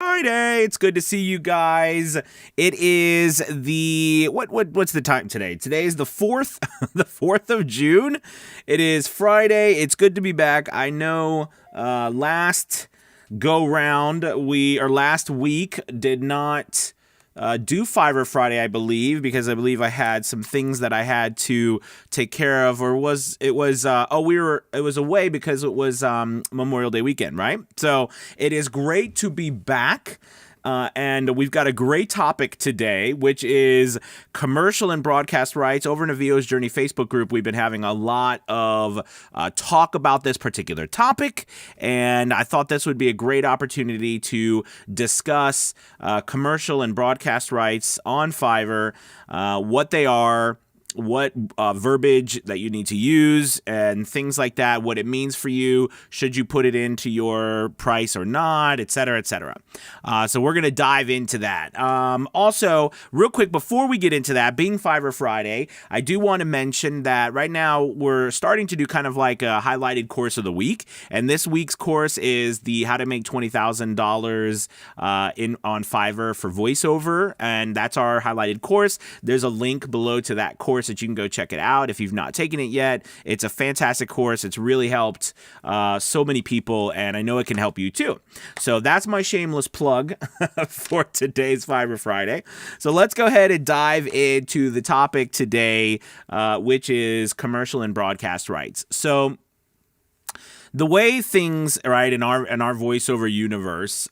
Friday. It's good to see you guys. It is the what's the time today? Today is the 4th the 4th of June. It is Friday. It's good to be back. I know last week did not do Fiverr Friday, I believe, because I believe I had some things that I had to take care of, or it was away because it was Memorial Day weekend, right? So it is great to be back. And we've got a great topic today, which is commercial and broadcast rights. Over in Avio's Journey Facebook group, we've been having a lot of talk about this particular topic, and I thought this would be a great opportunity to discuss commercial and broadcast rights on Fiverr, what they are, what verbiage that you need to use and things like that, what it means for you, should you put it into your price or not, etc., etc. So we're going to dive into that. Also, real quick, before we get into that, being Fiverr Friday, I do want to mention that right now we're starting to do kind of like a highlighted course of the week, and this week's course is the How to Make $20,000 on Fiverr for voiceover, and that's our highlighted course. There's a link below to that course that you can go check it out if you've not taken it yet. It's a fantastic course. It's really helped so many people, and I know it can help you too. So that's my shameless plug for today's Fiverr Friday. So let's go ahead and dive into the topic today, which is commercial and broadcast rights. So the way things, right, in our voiceover universe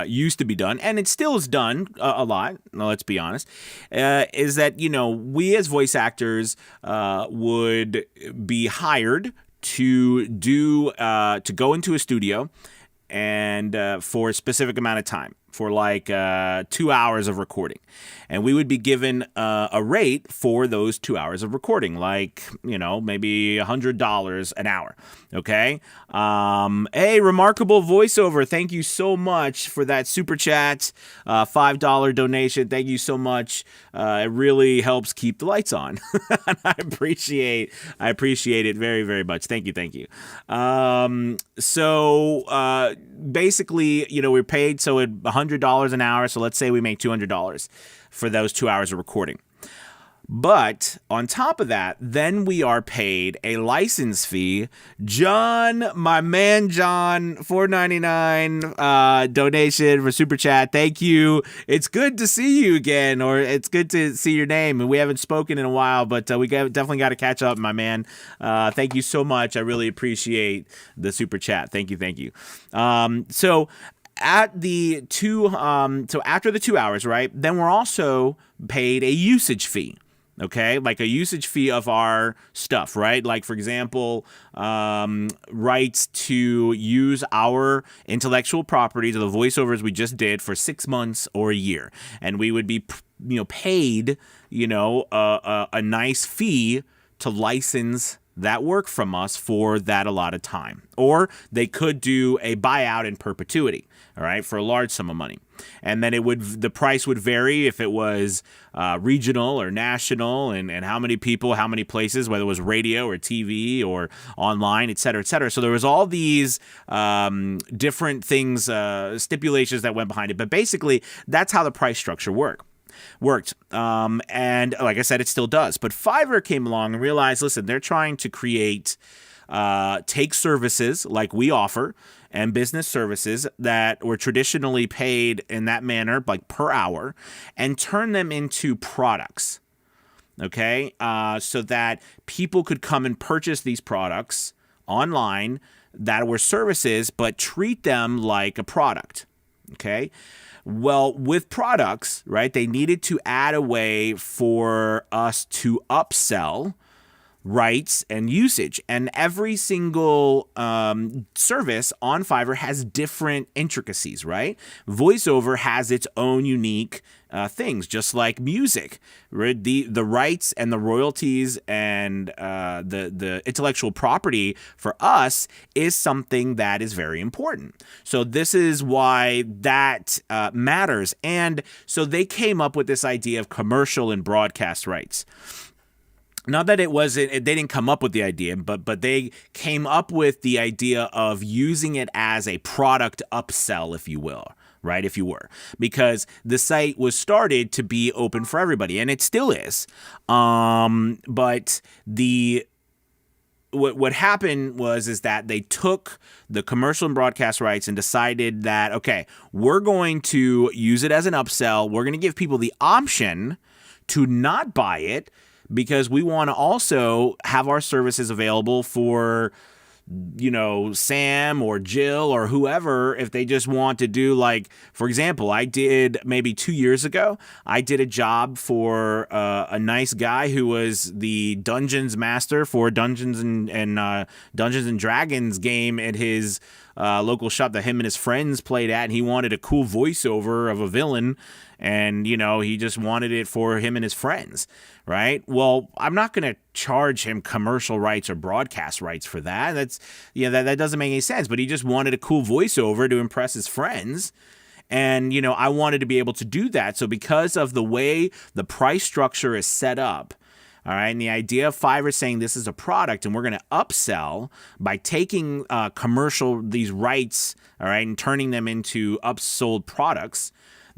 used to be done, and it still is done a lot, let's be honest, is that, we as voice actors would be hired to go into a studio and for a specific amount of time, for like 2 hours of recording. And we would be given a rate for those 2 hours of recording, like, maybe $100 an hour. Okay. Hey, Remarkable Voiceover, thank you so much for that super chat, $5 donation. Thank you so much. It really helps keep the lights on. And I appreciate it very, very much. Thank you. So basically, we're paid so at $100 an hour. So let's say we make $200 for those 2 hours of recording. But on top of that, then we are paid a license fee. John, my man John, $4.99 donation for Super Chat. Thank you. It's good to see you again, or it's good to see your name. We haven't spoken in a while, but we definitely got to catch up, my man. Thank you so much. I really appreciate the Super Chat. Thank you. So after the 2 hours, right, then we're also paid a usage fee. Okay, like a usage fee of our stuff, right? Like, for example, rights to use our intellectual property to the voiceovers we just did for 6 months or a year. And we would be, paid, a nice fee to license that work from us for that allotted time. Or they could do a buyout in perpetuity, all right, for a large sum of money. And then the price would vary if it was regional or national, and how many people, how many places, whether it was radio or TV or online, et cetera, et cetera. So there was all these different things, stipulations that went behind it. But basically, that's how the price structure worked. And like I said, it still does. But Fiverr came along and realized, listen, they're trying to create take services like we offer and business services that were traditionally paid in that manner, like per hour, and turn them into products. Okay, so that people could come and purchase these products online that were services, but treat them like a product. Okay. Well, with products, right, they needed to add a way for us to upsell rights and usage. And every single service on Fiverr has different intricacies, right? VoiceOver has its own unique things, just like music. The rights and the royalties and the intellectual property for us is something that is very important. So this is why that matters. And so they came up with this idea of commercial and broadcast rights. Not that they didn't come up with the idea, but they came up with the idea of using it as a product upsell, if you will, right? If you were, because the site was started to be open for everybody, and it still is. But what happened is that they took the commercial and broadcast rights and decided that, okay, we're going to use it as an upsell. We're going to give people the option to not buy it because we want to also have our services available for, Sam or Jill or whoever, if they just want to do, like, for example, I did maybe 2 years ago, I did a job for a nice guy who was the dungeons master for Dungeons and Dragons game at his local shop that him and his friends played at, and he wanted a cool voiceover of a villain, and, he just wanted it for him and his friends, right? Well, I'm not going to charge him commercial rights or broadcast rights for that. That doesn't make any sense, but he just wanted a cool voiceover to impress his friends. And, I wanted to be able to do that. So because of the way the price structure is set up, all right, and the idea of Fiverr saying this is a product and we're going to upsell by taking these rights, all right, and turning them into upsold products,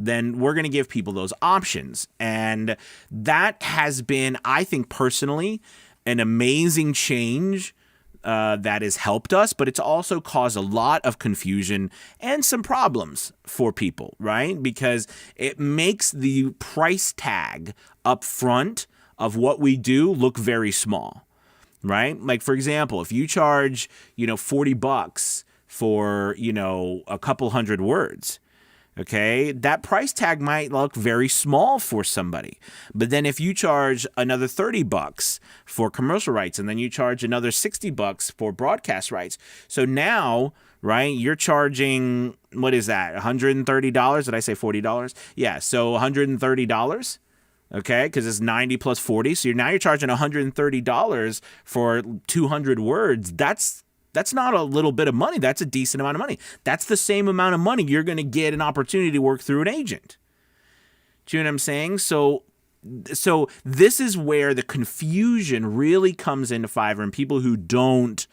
then we're going to give people those options. And that has been, I think personally, an amazing change that has helped us, but it's also caused a lot of confusion and some problems for people, right? Because it makes the price tag up front of what we do look very small, right? Like, for example, if you charge, $40 for, a couple hundred words, okay, that price tag might look very small for somebody. But then if you charge another $30 for commercial rights, and then you charge another $60 for broadcast rights, so now, right, you're charging, what is that, $130? Did I say $40? Yeah, so $130. Okay, because it's 90 plus 40. So you're charging $130 for 200 words. That's not a little bit of money. That's a decent amount of money. That's the same amount of money you're going to get an opportunity to work through an agent. Do you know what I'm saying? So this is where the confusion really comes into Fiverr, and people who don't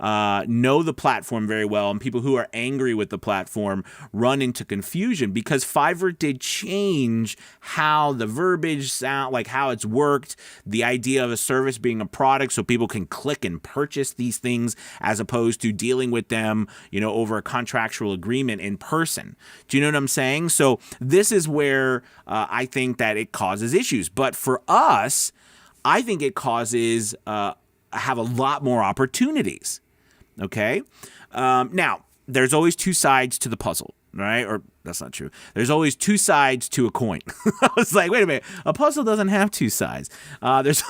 know the platform very well and people who are angry with the platform run into confusion, because Fiverr did change how the verbiage sound, like how it's worked, the idea of a service being a product so people can click and purchase these things as opposed to dealing with them, over a contractual agreement in person. Do you know what I'm saying? So this is where I think that it causes issues. But for us, I think it causes have a lot more opportunities. Okay. Now, there's always two sides to the puzzle, right? Or that's not true. There's always two sides to a coin. I was like, wait a minute. A puzzle doesn't have two sides. There's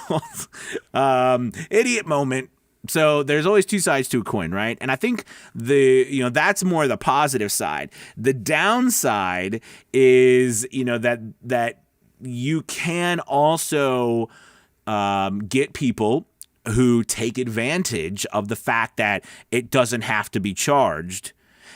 idiot moment. So there's always two sides to a coin, right? And I think that's more the positive side. The downside is, that you can also get people who take advantage of the fact that it doesn't have to be charged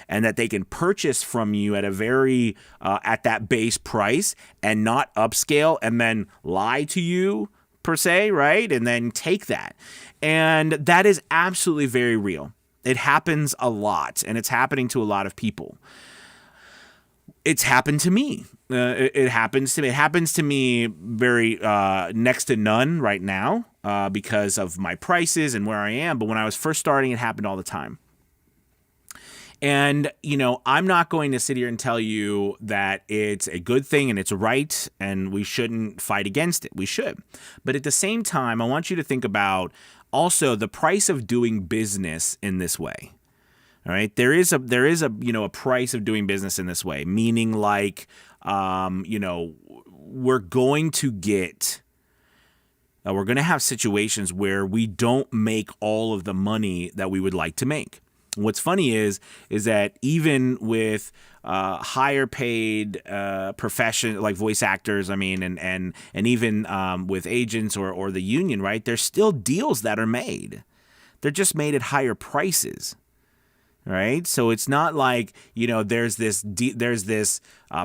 and that they can purchase from you at a very at that base price and not upscale and then lie to you per se, right? And then take that. And that is absolutely very real. It happens a lot, and it's happening to a lot of people. It's happened to me. It happens to me. It happens to me very next to none right now because of my prices and where I am. But when I was first starting, it happened all the time. And, I'm not going to sit here and tell you that it's a good thing and it's right and we shouldn't fight against it. We should. But at the same time, I want you to think about also the price of doing business in this way. All right, there is a a price of doing business in this way, meaning like we're going to have situations where we don't make all of the money that we would like to make. What's funny is that even with higher paid profession like voice actors, and even with agents or the union, right? There's still deals that are made. They're just made at higher prices. Right, so it's not like there's this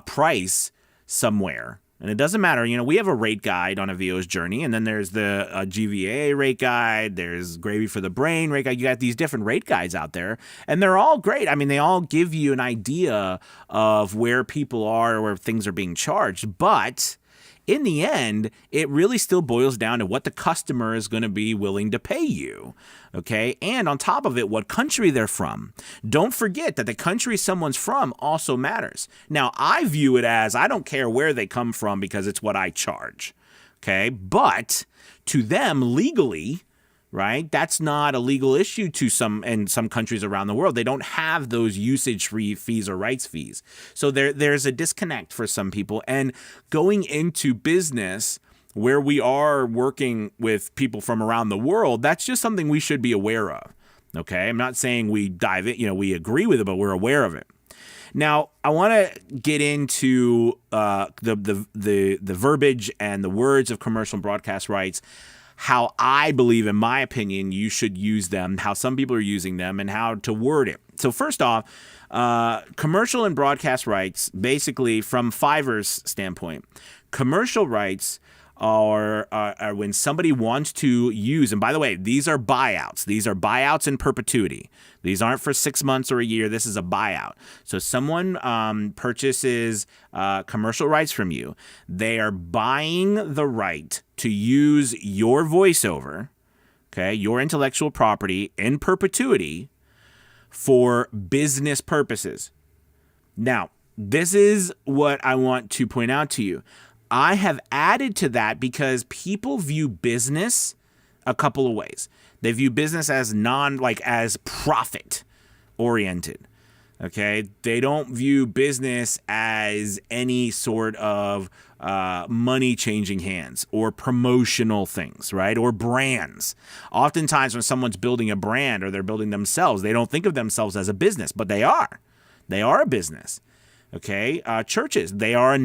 price somewhere, And it doesn't matter, we have a rate guide on a VO's journey, and then there's the GVA rate guide, there's Gravy for the Brain rate guide. You got these different rate guides out there, and they're all great. I mean, they all give you an idea of where people are, where things are being charged, but in the end, it really still boils down to what the customer is going to be willing to pay you, okay? And on top of it, what country they're from. Don't forget that the country someone's from also matters. Now, I view it as I don't care where they come from because it's what I charge, okay? But to them, legally, right, that's not a legal issue to some countries around the world. They don't have those usage-free fees or rights fees. So there's a disconnect for some people. And going into business where we are working with people from around the world, that's just something we should be aware of. Okay, I'm not saying we dive in, we agree with it, but we're aware of it. Now, I want to get into the verbiage and the words of commercial and broadcast rights, how I believe, in my opinion, you should use them, how some people are using them, and how to word it. So first off, commercial and broadcast rights, basically from Fiverr's standpoint, commercial rights are when somebody wants to use, and by the way, these are buyouts. These are buyouts in perpetuity. These aren't for 6 months or a year. This is a buyout. So someone purchases commercial rights from you. They are buying the right to use your voiceover, okay, your intellectual property in perpetuity for business purposes. Now, this is what I want to point out to you. I have added to that because people view business a couple of ways. They view business as as profit oriented. Okay. They don't view business as any sort of money changing hands or promotional things, right? Or brands. Oftentimes when someone's building a brand or they're building themselves, they don't think of themselves as a business, but they are. They are a business. Okay, churches, they are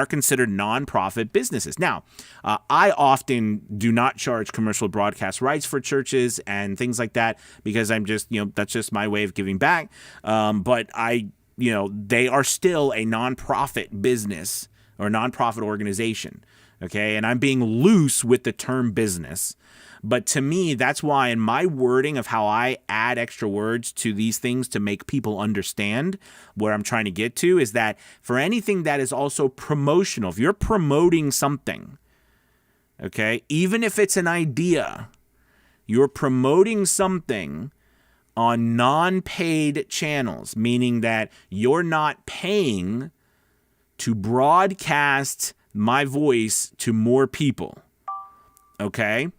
considered nonprofit businesses. Now, I often do not charge commercial broadcast rights for churches and things like that because I'm just, that's just my way of giving back. But they are still a nonprofit business or nonprofit organization. Okay, and I'm being loose with the term business. But to me, that's why in my wording of how I add extra words to these things to make people understand where I'm trying to get to is that for anything that is also promotional, if you're promoting something, okay, even if it's an idea, you're promoting something on non-paid channels, meaning that you're not paying to broadcast my voice to more people, okay?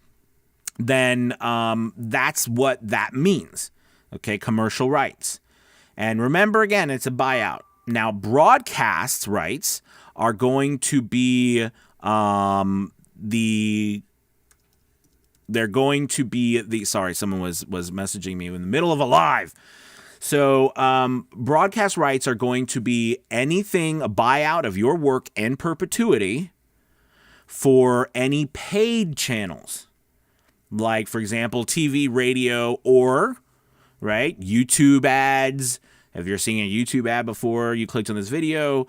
Then that's what that means, okay? Commercial rights. And remember, again, it's a buyout. Now, broadcast rights are going to be someone was messaging me in the middle of a live. So broadcast rights are going to be anything, a buyout of your work in perpetuity for any paid channels. Like, for example, TV, radio, or, right, YouTube ads. If you're seeing a YouTube ad before you clicked on this video,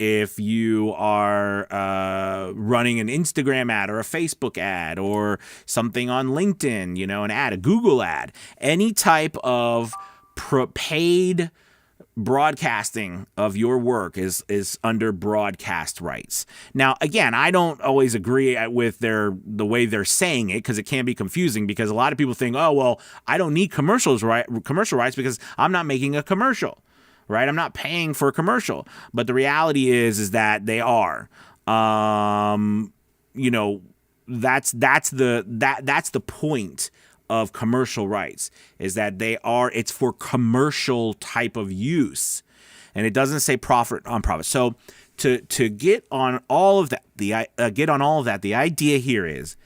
if you are running an Instagram ad or a Facebook ad or something on LinkedIn, an ad, a Google ad, any type of paid broadcasting of your work is under broadcast rights. Now, again, I don't always agree with the way they're saying it because it can be confusing because a lot of people think, oh, well, I don't need commercial rights because I'm not making a commercial, right? I'm not paying for a commercial. But the reality is that they are. That's the point of commercial rights is that it's for commercial type of use, and it doesn't say profit on profit. So to get on all of that, the idea here is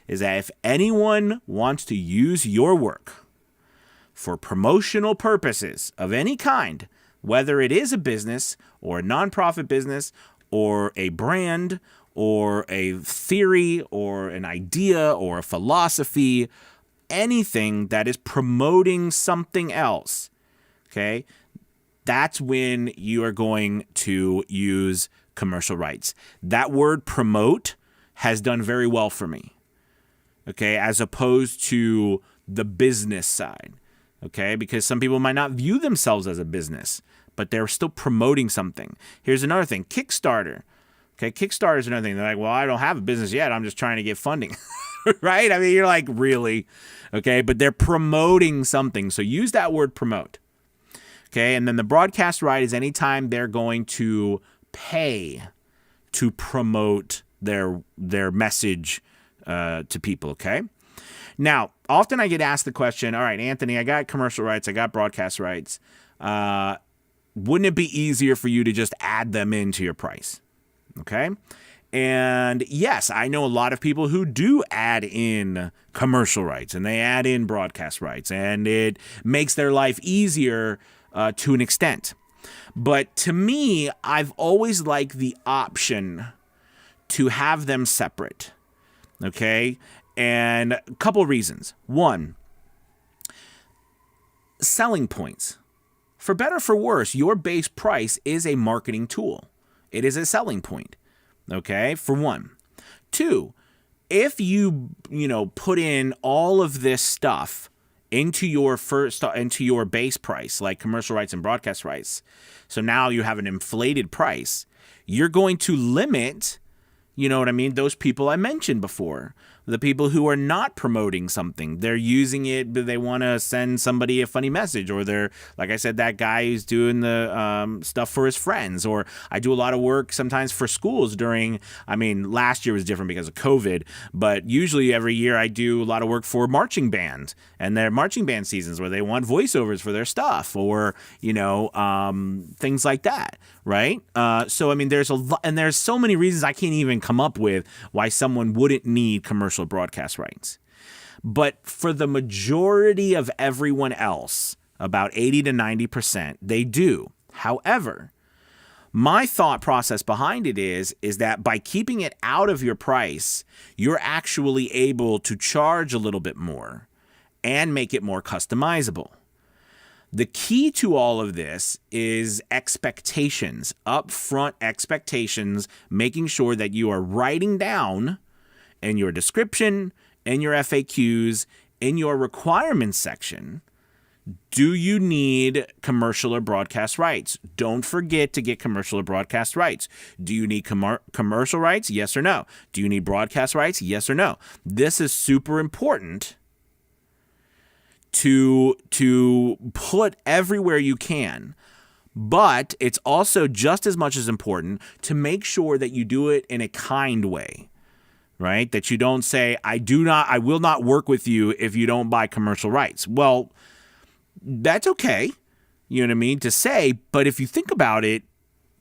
that if anyone wants to use your work for promotional purposes of any kind, whether it is a business or a nonprofit business or a brand or a theory or an idea or a philosophy, anything that is promoting something else, okay, that's when you are going to use commercial rights. That word promote has done very well for me, okay, as opposed to the business side, okay, because some people might not view themselves as a business, but they're still promoting something. Here's another thing, Kickstarter. Okay, Kickstarter is another thing. They're like, well, I don't have a business yet. I'm just trying to get funding, right? I mean, you're like, really? Okay, but they're promoting something. So use that word promote. Okay, and then the broadcast right is anytime they're going to pay to promote their message to people, okay? Now, often I get asked the question, all right, Anthony, I got commercial rights, I got broadcast rights. Wouldn't it be easier for you to just add them into your price? Okay. And yes, I know a lot of people who do add in commercial rights and they add in broadcast rights, and it makes their life easier to an extent. But to me, I've always liked the option to have them separate. Okay. And a couple reasons. One, selling points. For better or for worse, your base price is a marketing tool. It is a selling point, okay, for one. Two, if you put in all of this stuff into your base price, like commercial rights and broadcast rights, so now you have an inflated price, you're going to limit, those people I mentioned before. The people who are not promoting something, they're using it, but they want to send somebody a funny message, or they're, like I said, that guy who's doing the stuff for his friends. Or I do a lot of work sometimes for schools last year was different because of COVID, but usually every year I do a lot of work for marching bands and their marching band seasons where they want voiceovers for their stuff, or, things like that. Right. So, there's a lot, and there's so many reasons I can't even come up with why someone wouldn't need commercial broadcast rights. But for the majority of everyone else, about 80 to 90%, they do. However, my thought process behind it is that by keeping it out of your price, you're actually able to charge a little bit more and make it more customizable. The key to all of this is expectations, upfront expectations, making sure that you are writing down in your description, in your FAQs, in your requirements section, do you need commercial or broadcast rights? Don't forget to get commercial or broadcast rights. Do you need commercial rights? Yes or no? Do you need broadcast rights? Yes or no? This is super important to put everywhere you can. But it's also just as much as important to make sure that you do it in a kind way, right? That you don't say, I will not work with you if you don't buy commercial rights. Well, that's okay, to say, but if you think about it,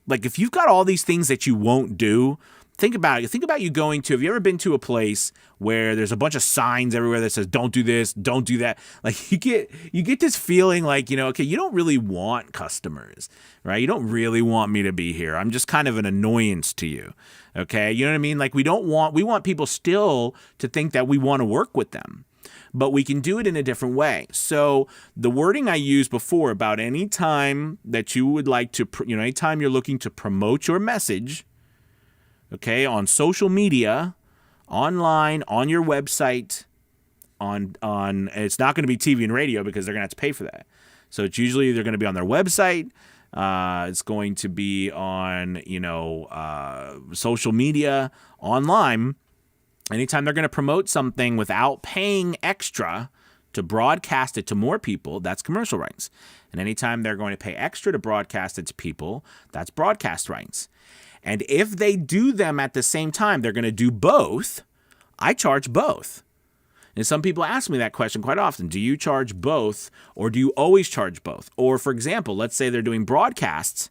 like if you've got all these things that you won't do, think about it. Think about you have you ever been to a place where there's a bunch of signs everywhere that says, don't do this, don't do that? Like you get this feeling like, okay, you don't really want customers, right? You don't really want me to be here. I'm just kind of an annoyance to you. Okay. You know what I mean? Like we want people still to think that we want to work with them, but we can do it in a different way. So the wording I used before about any time that you would like to, anytime you're looking to promote your message, okay, on social media, online, on your website, on it's not going to be TV and radio because they're going to have to pay for that. So it's usually they're going to be on their website. It's going to be on, social media, online. Anytime they're going to promote something without paying extra to broadcast it to more people, that's commercial rights. And anytime they're going to pay extra to broadcast it to people, that's broadcast rights. And if they do them at the same time, they're going to do both. I charge both. And some people ask me that question quite often. Do you charge both, or do you always charge both? Or for example, let's say they're doing broadcasts.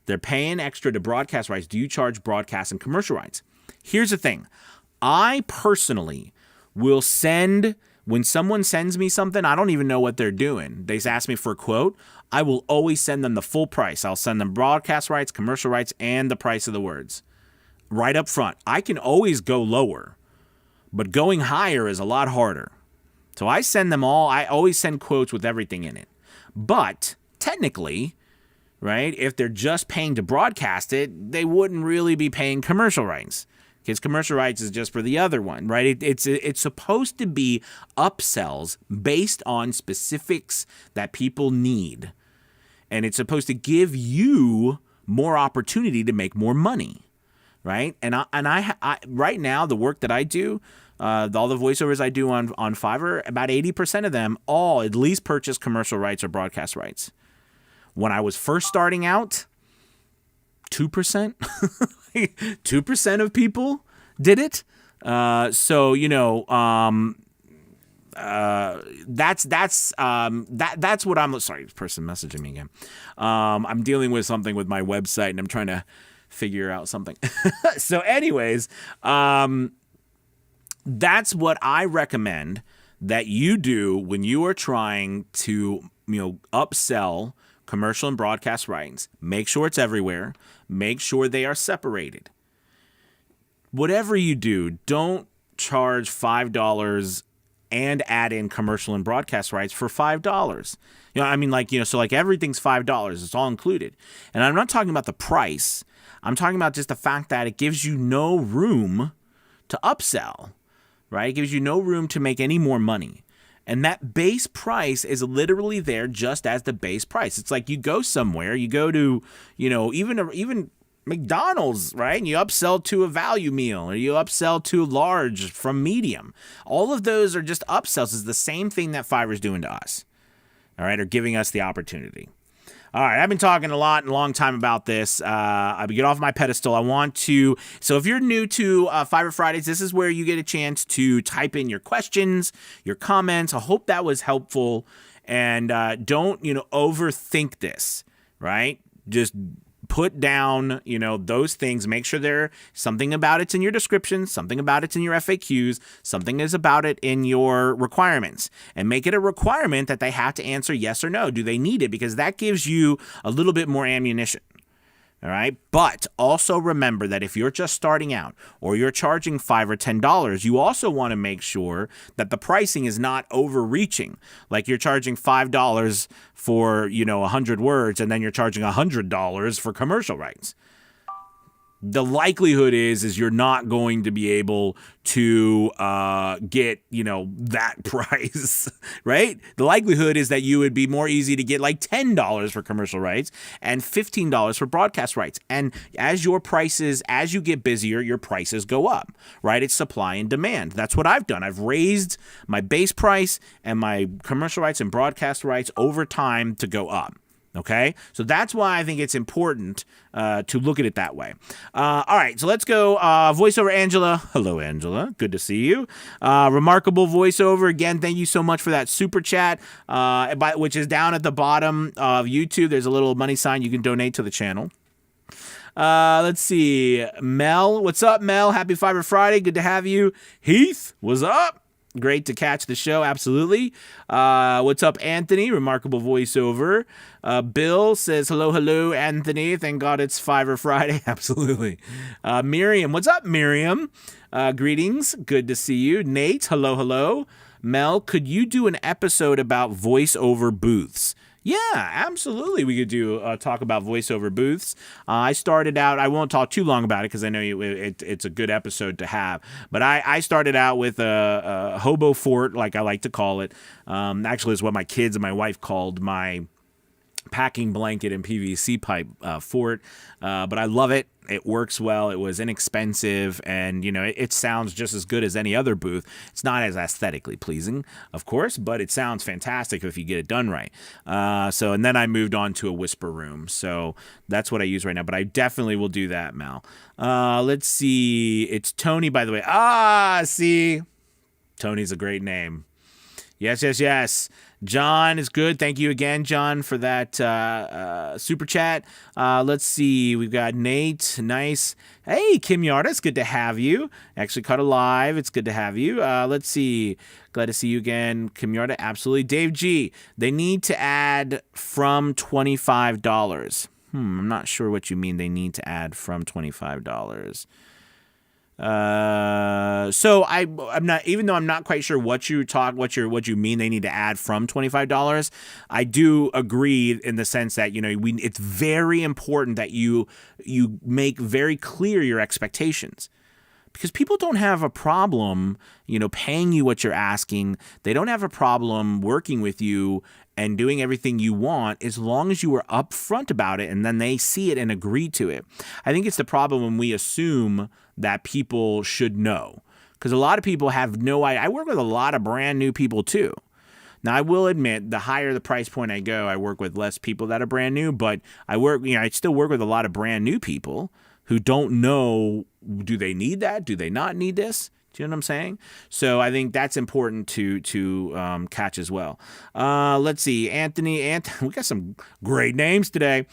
They're paying extra to broadcast rights. Do you charge broadcast and commercial rights? Here's the thing. I personally will when someone sends me something, I don't even know what they're doing. They ask me for a quote. I will always send them the full price. I'll send them broadcast rights, commercial rights, and the price of the words right up front. I can always go lower, but going higher is a lot harder. So I send them all. I always send quotes with everything in it. But technically, right? If they're just paying to broadcast it, they wouldn't really be paying commercial rights. Because commercial rights is just for the other one, right? It's supposed to be upsells based on specifics that people need. And it's supposed to give you more opportunity to make more money, right? And I right now, the work that I do, all the voiceovers I do on Fiverr, about 80% of them all at least purchase commercial rights or broadcast rights. When I was first starting out, 2%, 2% of people did it. So that's what I'm. Sorry, person messaging me again. I'm dealing with something with my website, and I'm trying to figure out something. So, anyways, that's what I recommend that you do when you are trying to, upsell commercial and broadcast rights. Make sure it's everywhere. Make sure they are separated. Whatever you do, don't charge $5 and add in commercial and broadcast rights for $5. So everything's $5. It's all included. And I'm not talking about the price. I'm talking about just the fact that it gives you no room to upsell, right? It gives you no room to make any more money. And that base price is literally there just as the base price. It's like you go somewhere, you go to, even McDonald's, right? And you upsell to a value meal, or you upsell to large from medium. All of those are just upsells. It's the same thing that Fiverr's doing to us, all right, or giving us the opportunity. All right, I've been talking a long time about this. I get off my pedestal. So if you're new to Fiverr Fridays, this is where you get a chance to type in your questions, your comments. I hope that was helpful. And don't, overthink this, right? Just put down, those things. Make sure there's something about it's in your description, something about it's in your FAQs, something is about it in your requirements, and make it a requirement that they have to answer yes or no. Do they need it? Because that gives you a little bit more ammunition. All right. But also remember that if you're just starting out or you're charging $5 or $10, you also want to make sure that the pricing is not overreaching. Like you're charging $5 for, 100 words, and then you're charging $100 for commercial rights. The likelihood is you're not going to be able to get, that price, right? The likelihood is that you would be more easy to get like $10 for commercial rights and $15 for broadcast rights. And as you get busier, your prices go up, right? It's supply and demand. That's what I've done. I've raised my base price and my commercial rights and broadcast rights over time to go up. Okay, so that's why I think it's important to look at it that way. All right, so let's go. Voiceover Angela. Hello, Angela. Good to see you. Remarkable Voiceover. Again, thank you so much for that super chat, which is down at the bottom of YouTube. There's a little money sign. You can donate to the channel. Let's see. Mel. What's up, Mel? Happy Fiverr Friday. Good to have you. Heath. What's up? Great to catch the show. Absolutely. What's up, Anthony? Remarkable Voiceover. Bill says, hello, Anthony. Thank God it's Fiverr Friday. Absolutely. Miriam. What's up, Miriam? Greetings. Good to see you. Nate. Hello. Mel, could you do an episode about voiceover booths? Yeah, absolutely. We could do talk about voiceover booths. I started out, I won't talk too long about it because I know it's a good episode to have. But I started out with a hobo fort, like I like to call it. Actually, it's what my kids and my wife called my packing blanket and PVC pipe fort. But I love it. It works well. It was inexpensive, and it sounds just as good as any other booth. It's not as aesthetically pleasing, of course, but it sounds fantastic if you get it done right. And then I moved on to a whisper room. So that's what I use right now. But I definitely will do that, Mal. Let's see. It's Tony, by the way. See, Tony's a great name. Yes. John is good. Thank you again, John, for that super chat. Let's see. We've got Nate. Nice. Hey, Kim Yarda. It's good to have you. Actually caught alive. It's good to have you. Let's see. Glad to see you again, Kim Yarda. Absolutely. Dave G. They need to add from $25. I'm not sure what you mean they need to add from $25. So I'm not, even though I'm not quite sure what you mean they need to add from $25. I do agree in the sense that, it's very important that you make very clear your expectations. Because people don't have a problem, paying you what you're asking. They don't have a problem working with you and doing everything you want as long as you are upfront about it and then they see it and agree to it. I think it's the problem when we assume that people should know. Because a lot of people have no idea. I work with a lot of brand new people too. Now, I will admit, the higher the price point I go, I work with less people that are brand new, but I still work with a lot of brand new people who don't know, do they need that? Do they not need this? Do you know what I'm saying? So I think that's important to catch as well. Let's see. Anthony, we got some great names today.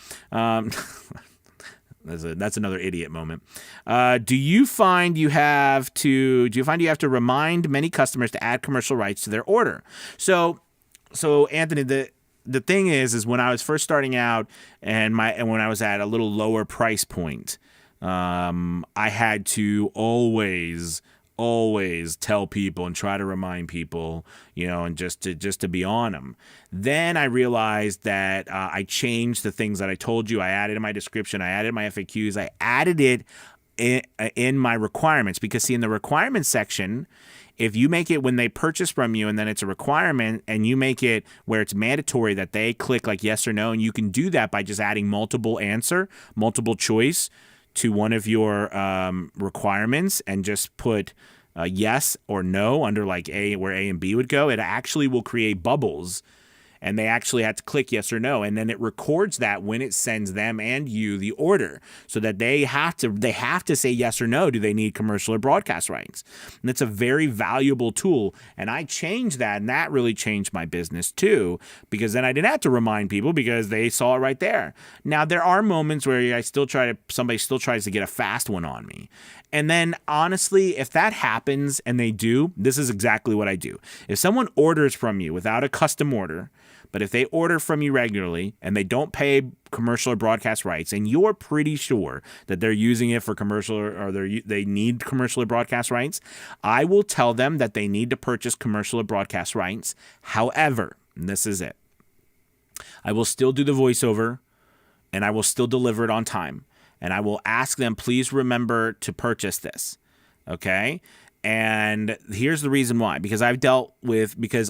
That's another idiot moment. Do you find you have to remind many customers to add commercial rights to their order? So Anthony, the thing is when I was first starting out and when I was at a little lower price point, I had to always tell people and try to remind people, and just to be on them. Then I realized that I changed the things that I told you. I added in my description. I added my FAQs. I added it in my requirements because, see, in the requirements section, if you make it when they purchase from you and then it's a requirement and you make it where it's mandatory that they click like yes or no, and you can do that by just adding multiple choice to one of your requirements and just put yes or no under like A, where A and B would go, it actually will create bubbles. And they actually have to click yes or no. And then it records that when it sends them and you the order so that they have to say yes or no. Do they need commercial or broadcast rights? And it's a very valuable tool. And I changed that, and that really changed my business too, because then I didn't have to remind people because they saw it right there. Now, there are moments where somebody still tries to get a fast one on me. And then honestly, if that happens and they do, this is exactly what I do. If someone orders from you without a custom order, but if they order from you regularly and they don't pay commercial or broadcast rights, and you're pretty sure that they're using it for commercial or they need commercial or broadcast rights, I will tell them that they need to purchase commercial or broadcast rights. However, and this is it, I will still do the voiceover and I will still deliver it on time. And I will ask them, please remember to purchase this. Okay? And here's the reason why. Because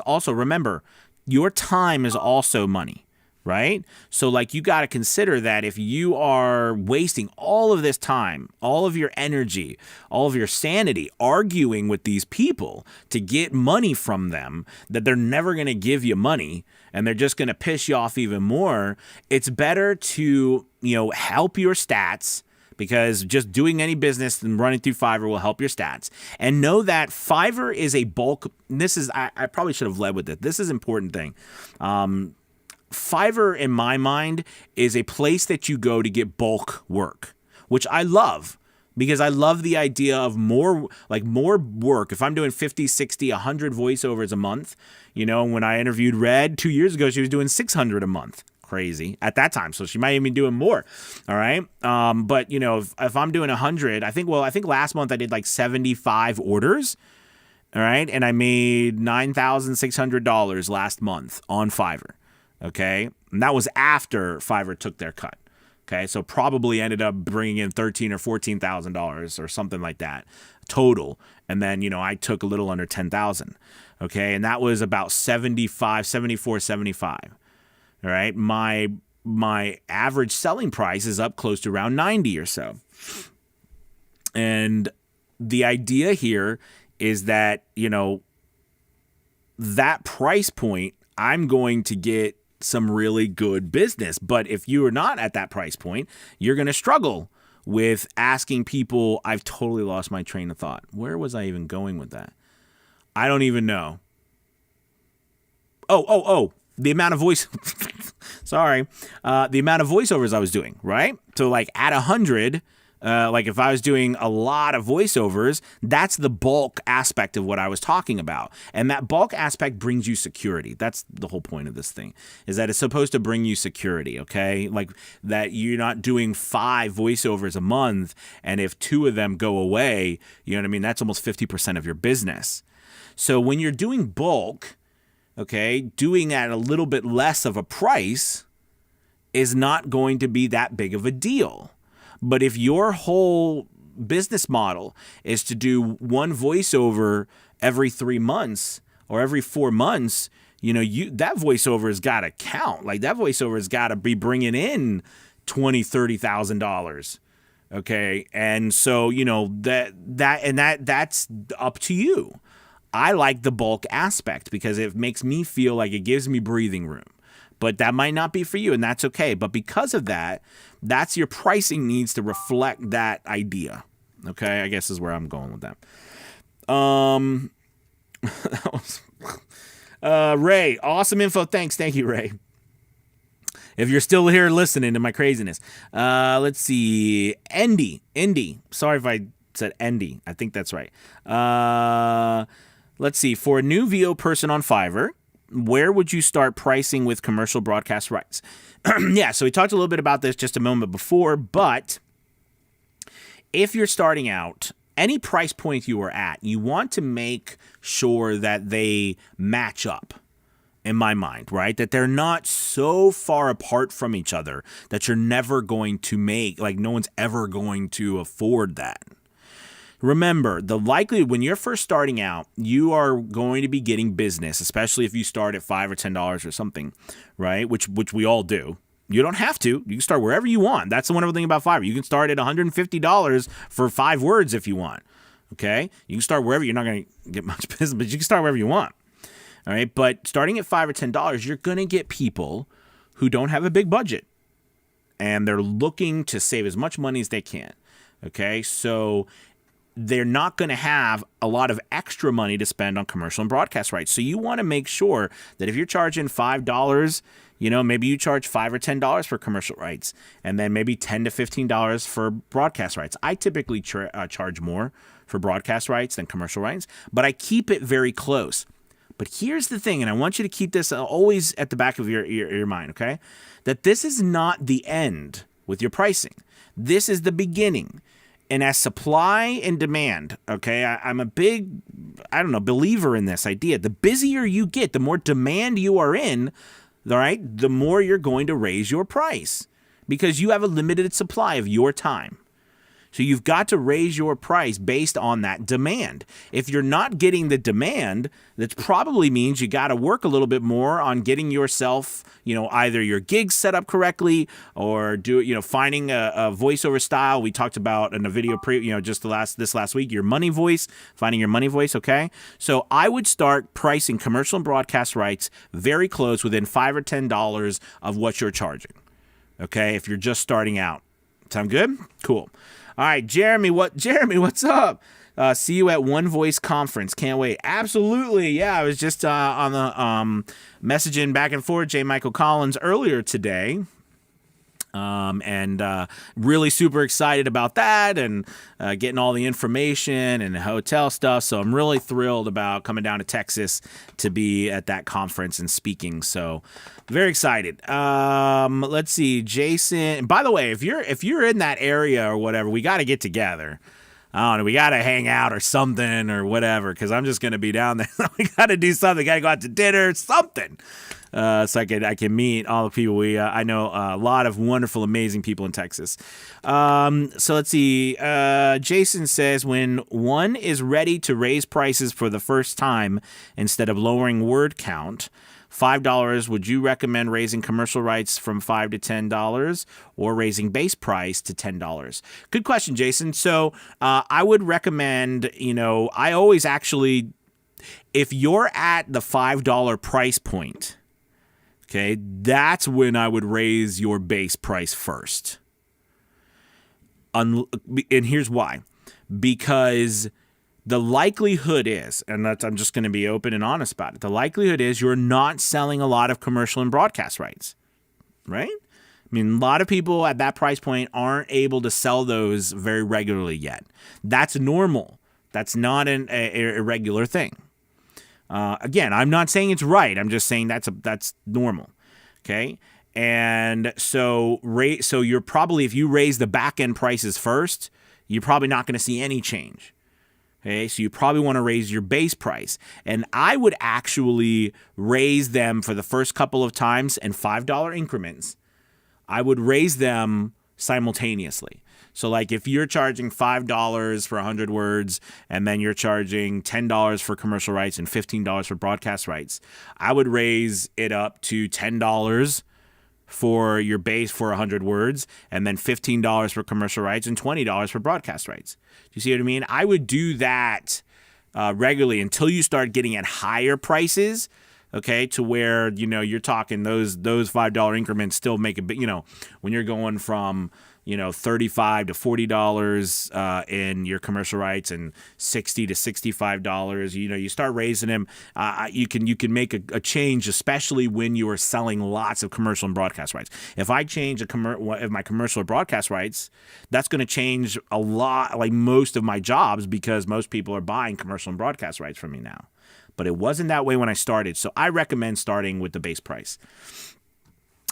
also remember, your time is also money, right? So you got to consider that if you are wasting all of this time, all of your energy, all of your sanity arguing with these people to get money from them, that they're never going to give you money and they're just going to piss you off even more, it's better to, help your stats, because just doing any business and running through Fiverr will help your stats. And know that Fiverr is a bulk. I probably should have led with it. This is an important thing. Fiverr, in my mind, is a place that you go to get bulk work, which I love. Because I love the idea of more work. If I'm doing 50, 60, 100 voiceovers a month, when I interviewed Red 2 years ago, she was doing 600 a month. Crazy at that time. So she might even be doing more. All right. But if I'm doing 100, I think last month I did 75 orders. All right. And I made $9,600 last month on Fiverr. Okay. And that was after Fiverr took their cut. Okay. So probably ended up bringing in $13,000 or $14,000 or something like that total. And then, I took a little under 10,000. Okay. And that was about 74, 75. All right, my average selling price is up close to around 90 or so. And the idea here is that, that price point, I'm going to get some really good business. But if you are not at that price point, you're going to struggle with asking people. I've totally lost my train of thought. Where was I even going with that? I don't even know. Oh. The amount of the amount of voiceovers I was doing, right? So at 100, Like if I was doing a lot of voiceovers, that's the bulk aspect of what I was talking about. And that bulk aspect brings you security. That's the whole point of this thing, is that it's supposed to bring you security, okay? Like that you're not doing 5 voiceovers a month, and if 2 of them go away, you know what I mean? That's almost 50% of your business. So when you're doing bulk, okay, doing at a little bit less of a price is not going to be that big of a deal. But if your whole business model is to do one voiceover every 3 months or every 4 months, that voiceover has got to count. Like that voiceover has got to be bringing in $20,000-$30,000. Okay. And so, that's up to you. I like the bulk aspect because it makes me feel like it gives me breathing room. But that might not be for you, and that's okay. But because of that, that's your pricing needs to reflect that idea. Okay, I guess is where I'm going with that. That was Ray, awesome info. Thanks. Thank you, Ray. If you're still here listening to my craziness. Let's see. Indy. Sorry if I said Endy. I think that's right. Let's see. For a new VO person on Fiverr, where would you start pricing with commercial broadcast rights? Yeah, so we talked a little bit about this just a moment before, but if you're starting out, any price point you are at, you want to make sure that they match up, in my mind, right? That they're not so far apart from each other that you're never going to make, like no one's ever going to afford that. Remember, the likelihood when you're first starting out, you are going to be getting business, especially if you start at $5 or $10 or something, right? Which we all do. You don't have to. You can start wherever you want. That's the wonderful thing about Fiverr. You can start at $150 for 5 words if you want. Okay? You can start wherever. You're not going to get much business, but you can start wherever you want. All right? But starting at $5 or $10, you're going to get people who don't have a big budget, and they're looking to save as much money as they can. Okay? So they're not going to have a lot of extra money to spend on commercial and broadcast rights. So you want to make sure that if you're charging $5, maybe you charge $5 or $10 for commercial rights, and then maybe $10 to $15 for broadcast rights. I typically charge more for broadcast rights than commercial rights, but I keep it very close. But here's the thing, and I want you to keep this always at the back of your mind, okay? That this is not the end with your pricing. This is the beginning. And as supply and demand, okay, I'm a big, believer in this idea. The busier you get, the more demand you are in, all right, the more you're going to raise your price because you have a limited supply of your time. So you've got to raise your price based on that demand. If you're not getting the demand, that probably means you got to work a little bit more on getting yourself, either your gigs set up correctly or finding a voiceover style. We talked about in a video just this last week, your money voice, finding your money voice. Okay. So I would start pricing commercial and broadcast rights very close within $5 or $10 of what you're charging. Okay. If you're just starting out. Sound good? Cool. All right, Jeremy, what's up? See you at One Voice Conference. Can't wait. Absolutely. Yeah, I was just on the messaging back and forth, J. Michael Collins, earlier today. And really super excited about that and getting all the information and the hotel stuff. So I'm really thrilled about coming down to Texas to be at that conference and speaking. So very excited. Let's see, Jason. By the way, if you're in that area or whatever, we got to get together. I don't know, we got to hang out or something or whatever, because I'm just going to be down there. We got to do something. Got to go out to dinner, something. So I can meet all the people. I know a lot of wonderful, amazing people in Texas. So let's see. Jason says, when one is ready to raise prices for the first time instead of lowering word count, $5, would you recommend raising commercial rights from $5 to $10 or raising base price to $10? Good question, Jason. So I would recommend, I always actually, if you're at the $5 price point, okay, that's when I would raise your base price first. And here's why. Because the likelihood is, and I'm just going to be open and honest about it, the likelihood is you're not selling a lot of commercial and broadcast rights, right? mean, a lot of people at that price point aren't able to sell those very regularly yet. That's normal. That's not a regular thing. Again, I'm not saying it's right. I'm just saying that's normal. Okay. And so you're probably, if you raise the back end prices first, you're probably not going to see any change. Okay, so you probably want to raise your base price. And I would actually raise them for the first couple of times in $5 increments. I would raise them simultaneously. So like if you're charging $5 for 100 words and then you're charging $10 for commercial rights and $15 for broadcast rights, I would raise it up to $10 for your base for 100 words, and then $15 for commercial rights and $20 for broadcast rights. Do you see what I mean? I would do that regularly until you start getting at higher prices, okay, to where, you're talking those $5 increments still make a bit, when you're going from, $35 to $40 in your commercial rights and $60 to $65. You start raising them. You can make a change, especially when you are selling lots of commercial and broadcast rights. If I change my commercial or broadcast rights, that's going to change a lot, like most of my jobs, because most people are buying commercial and broadcast rights from me now. But it wasn't that way when I started. So I recommend starting with the base price.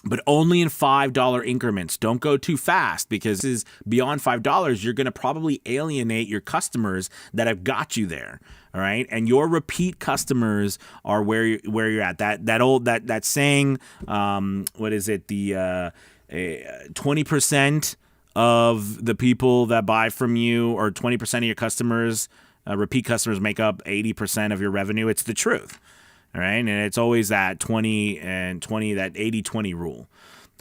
But only in $5 increments. Don't go too fast, because this is beyond $5. You're going to probably alienate your customers that have got you there. All right. And your repeat customers are where you're at. That saying, what is it? The 20% of the people that buy from you, or 20% of your customers, repeat customers, make up 80% of your revenue. It's the truth. All right. And it's always that 20 and 20, that 80-20 rule.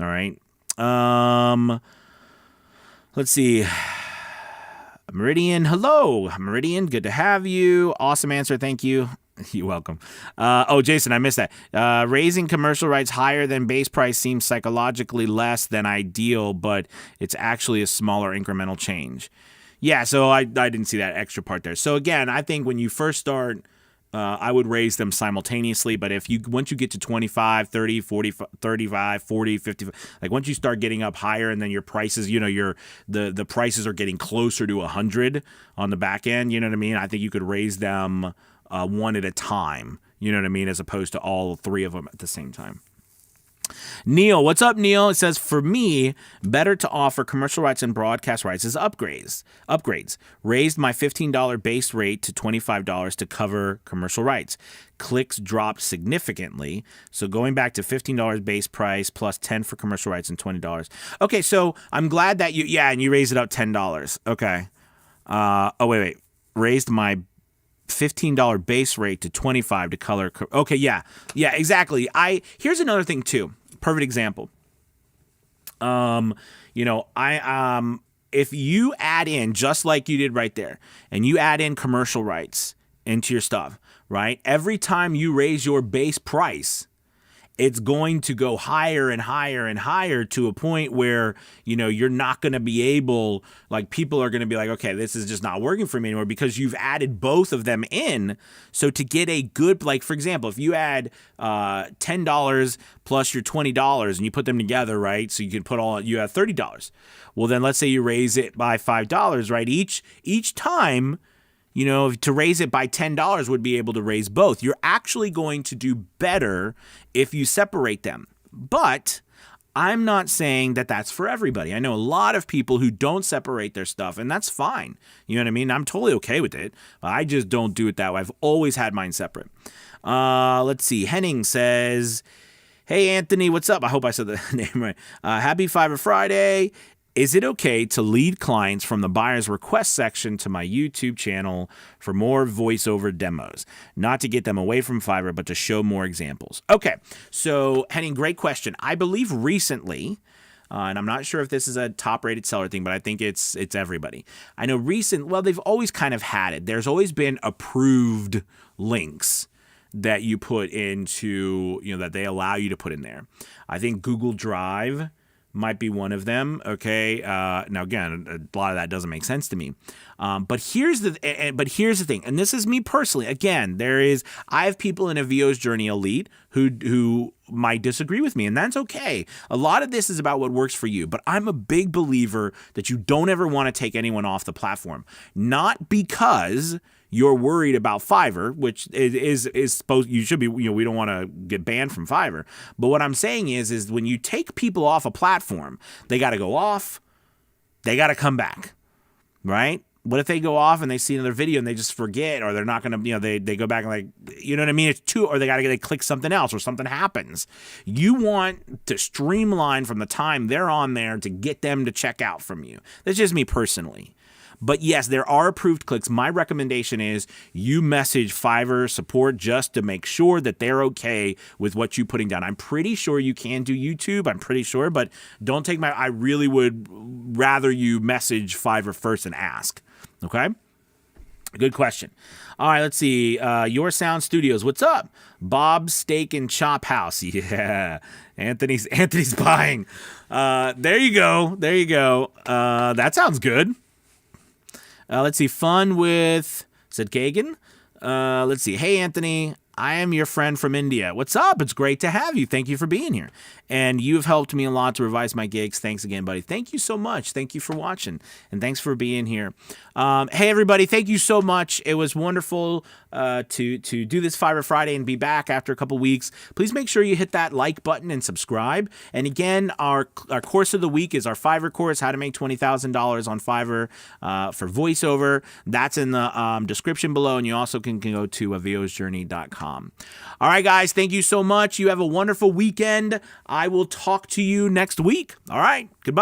All right. Let's see. Meridian. Hello, Meridian. Good to have you. Awesome answer. Thank you. You're welcome. Jason, I missed that. Raising commercial rights higher than base price seems psychologically less than ideal, but it's actually a smaller incremental change. Yeah. So I didn't see that extra part there. So again, I think when you first start, I would raise them simultaneously, but once you get to 25, 30, 40, 35, 40, 50, like once you start getting up higher, and then your prices, the prices are getting closer to 100 on the back end, you know what I mean? I think you could raise them one at a time, you know what I mean, as opposed to all three of them at the same time. Neil, what's up, Neil? It says, for me, better to offer commercial rights and broadcast rights as upgrades. Raised my $15 base rate to $25 to cover commercial rights. Clicks dropped significantly. So going back to $15 base price plus $10 for commercial rights and $20. Okay, so I'm glad that and you raised it up $10. Okay. Wait. Raised my $15 base rate to $25 to color. Okay, yeah, exactly. Here's another thing too. Perfect example. If you add in, just like you did right there, and you add in commercial rights into your stuff, right? Every time you raise your base price, it's going to go higher and higher and higher to a point where, you're not going to be able, like, people are going to be like, okay, this is just not working for me anymore, because you've added both of them in. So to get a good, like, for example, if you add $10 plus your $20 and you put them together, right? So you have $30. Well, then let's say you raise it by $5, right? Each time, to raise it by $10 would be able to raise both. You're actually going to do better if you separate them. But I'm not saying that that's for everybody. I know a lot of people who don't separate their stuff, and that's fine. You know what I mean? I'm totally okay with it. I just don't do it that way. I've always had mine separate. Let's see. Henning says, hey, Anthony, what's up? I hope I said the name right. Happy Fiverr Friday. Is it okay to lead clients from the buyer's request section to my YouTube channel for more voiceover demos? Not to get them away from Fiverr, but to show more examples. Okay, so Henning, great question. I believe recently, and I'm not sure if this is a top-rated seller thing, but I think it's everybody. I know they've always kind of had it. There's always been approved links that you put into, that they allow you to put in there. I think Google Drive might be one of them. Okay. Now again, a lot of that doesn't make sense to me. But here's the thing, and this is me personally. Again, I have people in a VO's Journey Elite who might disagree with me, and that's okay. A lot of this is about what works for you, but I'm a big believer that you don't ever want to take anyone off the platform. Not because you're worried about Fiverr, which is supposed, you should be, we don't want to get banned from Fiverr. But what I'm saying is when you take people off a platform, they got to go off, they got to come back, right? What if they go off and they see another video and they just forget, or they're not going to, they go back and what I mean? It's too, or they click something else, or something happens. You want to streamline from the time they're on there to get them to check out from you. That's just me personally. But yes, there are approved clicks. My recommendation is you message Fiverr support just to make sure that they're okay with what you're putting down. I'm pretty sure you can do YouTube. I'm pretty sure, but don't take I really would rather you message Fiverr first and ask. Okay? Good question. All right, let's see. Your Sound Studios, what's up? Bob's Steak and Chop House. Yeah. Anthony's buying. There you go. That sounds good. Let's see. Fun with, said Kagan. Let's see. Hey, Anthony. I am your friend from India. What's up? It's great to have you. Thank you for being here. And you've helped me a lot to revise my gigs. Thanks again, buddy. Thank you so much. Thank you for watching. And thanks for being here. Hey, everybody. Thank you so much. It was wonderful to do this Fiverr Friday and be back after a couple weeks. Please make sure you hit that like button and subscribe. And again, our course of the week is our Fiverr course, how to make $20,000 on Fiverr for voiceover. That's in the description below. And you also can go to VOsJourney.com. All right, guys. Thank you so much. You have a wonderful weekend. I will talk to you next week. All right. Goodbye.